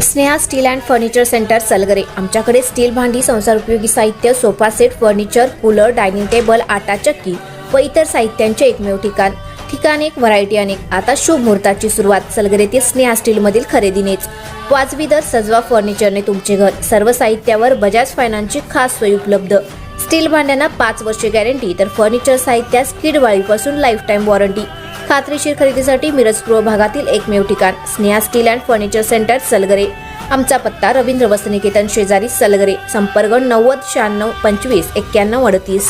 Sneha steel and furniture centre Salgare. आमच्याकडे steel भांडी, संसार उपयोगी साहित्य, sofa set, furniture, cooler, dining table, आटा चक्की व इतर साहित्यांचे एकमेव ठिकाण एक, व्हरायटी अनेक। आता शुभ मुहूर्ताची सुरुवात सलगरे ते स्नेहा स्टील मधील खरेदीनेच। वाजवी दर, सजवा फर्निचरने तुमचे घर। सर्व साहित्यावर बजाज फायनान्सची खास सोय उपलब्ध। स्टील भांड्यांना 5 वर्षे गॅरंटी, तर फर्निचर साहित्यास किडवाळीपासून लाईफ टाईम वॉरंटी। खात्रीशीर खरेदीसाठी मिरज पूर्व भागातील एकमेव ठिकाण Sneha steel and furniture centre Salgare. आमचा पत्ता रवींद्र वसनिकेतन शेजारी सलगरे। संपर्क 90 96 25 91 38।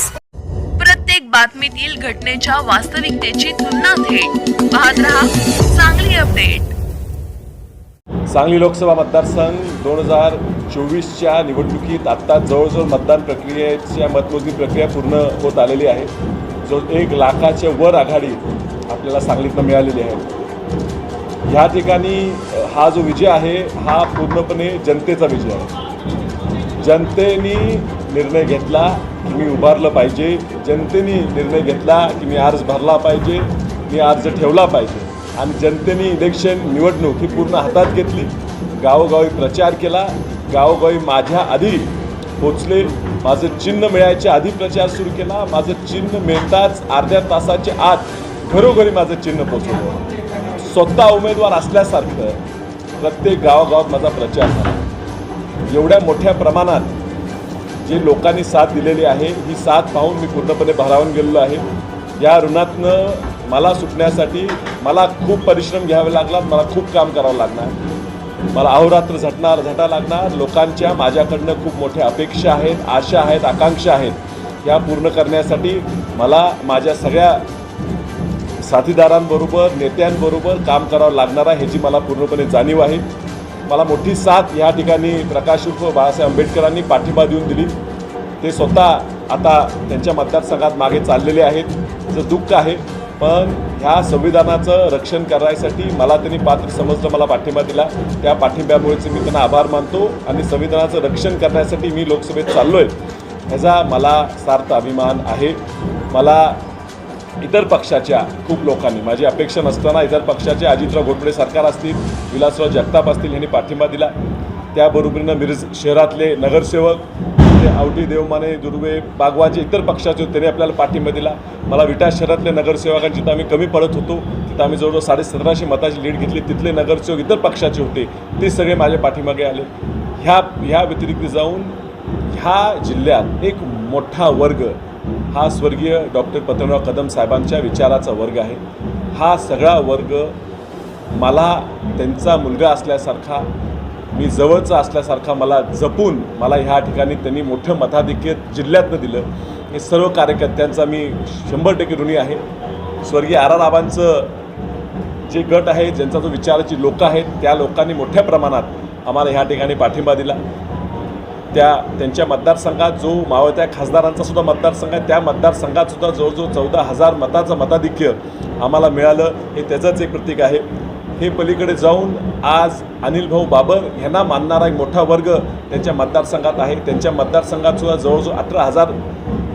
प्रत्येक बातमीतील घटनेच्या वास्तविकतेची तुलना थेट पाहत रहा सांगली अपडेट। सांगली लोकसभा मतदारसंघ 2024च्या निवडणुकीत आता जवळजवळ मतदान प्रक्रियेच्या मतमोजणी प्रक्रिया पूर्ण होत आलेली आहे। जो 1 लाखाच्या वर आघाडी आपल्याला सांगलीतनं मिळालेली आहे। ह्या ठिकाणी हा जो विजय आहे हा पूर्णपणे जनतेचा विजय आहे। जनतेने निर्णय घेतला की मी उभारलं पाहिजे, जनतेने निर्णय घेतला की मी अर्ज भरला पाहिजे, मी अर्ज ठेवला पाहिजे आणि जनतेने निवडणूक ही पूर्ण हातात घेतली। गावोगावी प्रचार केला, गावोगावी माझ्या आधी पोचले, माझं चिन्ह मिळायच्या आधी प्रचार सुरू केला। माझं चिन्ह मिळताच अर्ध्या तासाच्या आत घरोघरी माझं चिन्ह पोचवलं। स्वतः उमेदवार असल्यासारखं प्रत्येक गावागावात माझा प्रचार झाला। एवढ्या मोठ्या प्रमाणात जे लोकांनी साथ दिलेली आहे ही साथ पाहून मी पूर्णपणे भारावून गेलेलो आहे। या ऋणातनं मला सुटण्यासाठी मला खूप परिश्रम घ्यावे लागणार, मला खूप काम करावं लागणार, मला अहोरात्र झटा लागणार। लोकांच्या माझ्याकडनं खूप मोठ्या अपेक्षा आहेत, आशा आहेत, आकांक्षा आहेत। या पूर्ण करण्यासाठी मला माझ्या सगळ्या साथीदारांबरोबर, नेत्यांबरोबर काम करावं लागणार आहे, ह्याची मला पूर्णपणे जाणीव आहे। मला मोठी साथ या ठिकाणी प्रकाश उर्फ बाळासाहेब आंबेडकरांनी पाठिंबा देऊन दिली। ते स्वतः आता त्यांच्या मतदारसंघात मागे चाललेले आहेत, त्याचं दुःख आहे, पण ह्या संविधानाचं रक्षण करायसाठी मला त्यांनी पात्र समजलं, मला पाठिंबा दिला। त्या पाठिंब्यामुळेच मी त्यांना आभार मानतो आणि संविधानाचं रक्षण करण्यासाठी मी लोकसभेत चाललो आहे ह्याचा मला सार्थ अभिमान आहे। मला इतर पक्षाच्या खूप लोकांनी, माझी अपेक्षा नसताना इतर पक्षाचे अजितराव घोटपडे सरकार असतील, विलासराव जगताप असतील यांनी पाठिंबा दिला। त्याबरोबरीनं मिरज शहरातले नगरसेवक, आवटी, देवमाने, दुर्वे, बागवाचे इतर पक्षाचे होते, त्यांनी आपल्याला पाठिंबा दिला। मला विटा शहरातल्या नगरसेवकांची जिथं आम्ही कमी पडत होतो तिथं आम्ही जवळजवळ 1750 मताची लीड घेतली। तिथले नगरसेवक इतर पक्षाचे होते, ते सगळे माझ्या पाठिंबागे आले। ह्या व्यतिरिक्त जाऊन ह्या जिल्ह्यात एक मोठा वर्ग हा स्वर्गीय डॉक्टर पतंगराव कदम साहेबांच्या विचाराचा वर्ग आहे। हा सगळा वर्ग मला त्यांचा मुलगा असल्यासारखा, मी जवळचा असल्यासारखा मला जपून मला ह्या ठिकाणी त्यांनी मोठं मताधिक्य जिल्ह्यातनं दिलं। हे सर्व कार्यकर्त्यांचा मी 100% ऋणी आहे। स्वर्गीय आबांचं जे गट आहे, ज्यांचा जो विचाराची लोक आहेत, त्या लोकांनी मोठ्या प्रमाणात आम्हाला ह्या ठिकाणी पाठिंबा दिला। त्यांच्या मतदारसंघात जो मावळत्या खासदारांचा सुद्धा मतदारसंघ आहे, त्या मतदारसंघात सुद्धा जवळजवळ 14,000 मताचं मताधिक्य आम्हाला मिळालं, हे त्याचंच एक प्रतीक आहे। हे पलीकडे जाऊन आज अनिल भाऊ बाबर यांना मानणारा एक मोठा वर्ग त्यांच्या मतदारसंघात आहे। त्यांच्या मतदारसंघात सुद्धा जवळजवळ 18,000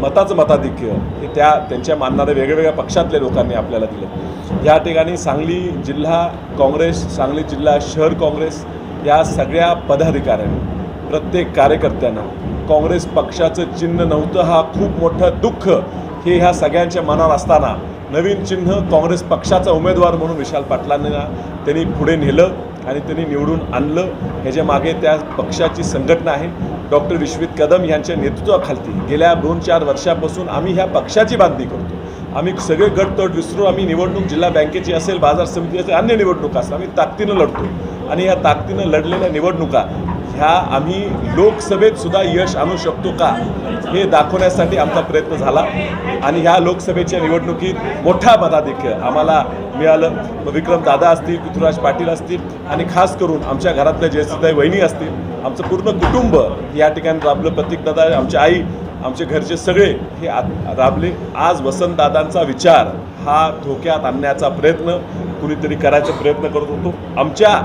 मताचं मताधिक्य हे त्यांच्या मानणाऱ्या वेगवेगळ्या पक्षातल्या लोकांनी आपल्याला दिलं। या ठिकाणी सांगली जिल्हा काँग्रेस, सांगली जिल्हा शहर काँग्रेस या सगळ्या पदाधिकाऱ्यांनी, प्रत्येक कार्यकर्त्यांना काँग्रेस पक्षाचं चिन्ह नव्हतं, हा खूप मोठं दुःख हे ह्या सगळ्यांच्या मनावर असताना नवीन चिन्ह काँग्रेस पक्षाचा उमेदवार म्हणून विशाल पाटलांना त्यांनी पुढे नेलं आणि त्यांनी निवडून आणलं। ह्याच्या मागे त्या पक्षाची संघटना आहे। डॉक्टर विश्वित कदम यांच्या नेतृत्वाखाली गेल्या 2-4 वर्षापासून आम्ही ह्या पक्षाची बांधणी करतो। आम्ही सगळे गटतट विसरून आम्ही निवडणूक जिल्हा बँकेची असेल, बाजार समिती असेल, अन्य निवडणुका असेल, आम्ही ताकदीनं लढतो आणि ह्या ताकदीनं लढलेल्या निवडणुका ह्या आम्ही लोकसभेत सुद्धा यश आणू शकतो का हे दाखवण्यासाठी आमचा प्रयत्न झाला आणि ह्या लोकसभेच्या निवडणुकीत मोठा मताधिक्य आम्हाला मिळालं। विक्रम दादा असतील, पृथ्वीराज पाटील असतील आणि खास करून आमच्या घरातल्या जयसीताई वहिनी असतील, आमचं पूर्ण कुटुंब या ठिकाणी राबलं। प्रतीक दादा, आमची आई, आमचे घरचे सगळे हे राबले। आज वसंतदादांचा विचार हा धोक्यात आणण्याचा प्रयत्न कुणीतरी करायचा प्रयत्न करत होतो। आमच्या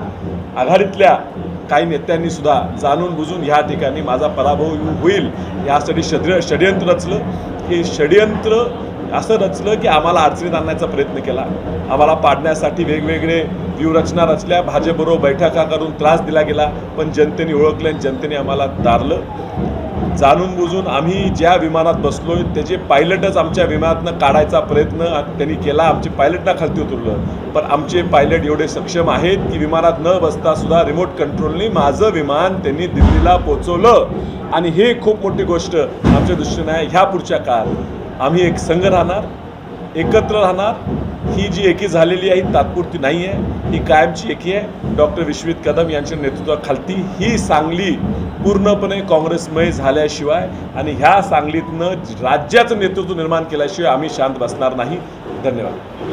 आघाडीतल्या काही नेत्यांनी सुद्धा जाणून बुजून ह्या ठिकाणी माझा पराभव होईल यासाठी षडयंत्र रचलं। हे षडयंत्र असं रचलं की आम्हाला अडचणीत आणण्याचा प्रयत्न केला, आम्हाला पाडण्यासाठी वेगवेगळे व्यूहरचना रचल्या, भाजपबरोबर बैठका करून त्रास दिला गेला, पण जनतेने ओळखलं आणि जनतेने आम्हाला तारलं. जाणून बुजून आम्ही ज्या विमानात बसलोय त्याचे पायलटच आमच्या विमानातनं काढायचा प्रयत्न त्यांनी केला. आमचे पायलटना खालती उतरलं, पण आमचे पायलट एवढे सक्षम आहेत की विमानात न बसता सुद्धा रिमोट कंट्रोलनी माझं विमान त्यांनी दिल्लीला पोहोचवलं. आणि हे खूप मोठी गोष्ट आमच्या दृष्टीने आहे. ह्या पुढच्या काळात आम्ही एक संघ राहणार, एकत्र राहणार. ही जी एकी झालेली आहे ही तात्पुरती नाही आहे, ही कायमची एकी आहे. डॉक्टर विश्वजित कदम यांच्या नेतृत्वाखालती ही सांगली पूर्णपणे काँग्रेसमय झाल्याशिवाय आणि ह्या सांगलीतनं राज्याचं नेतृत्व निर्माण केल्याशिवाय आम्ही शांत बसणार नाही. धन्यवाद.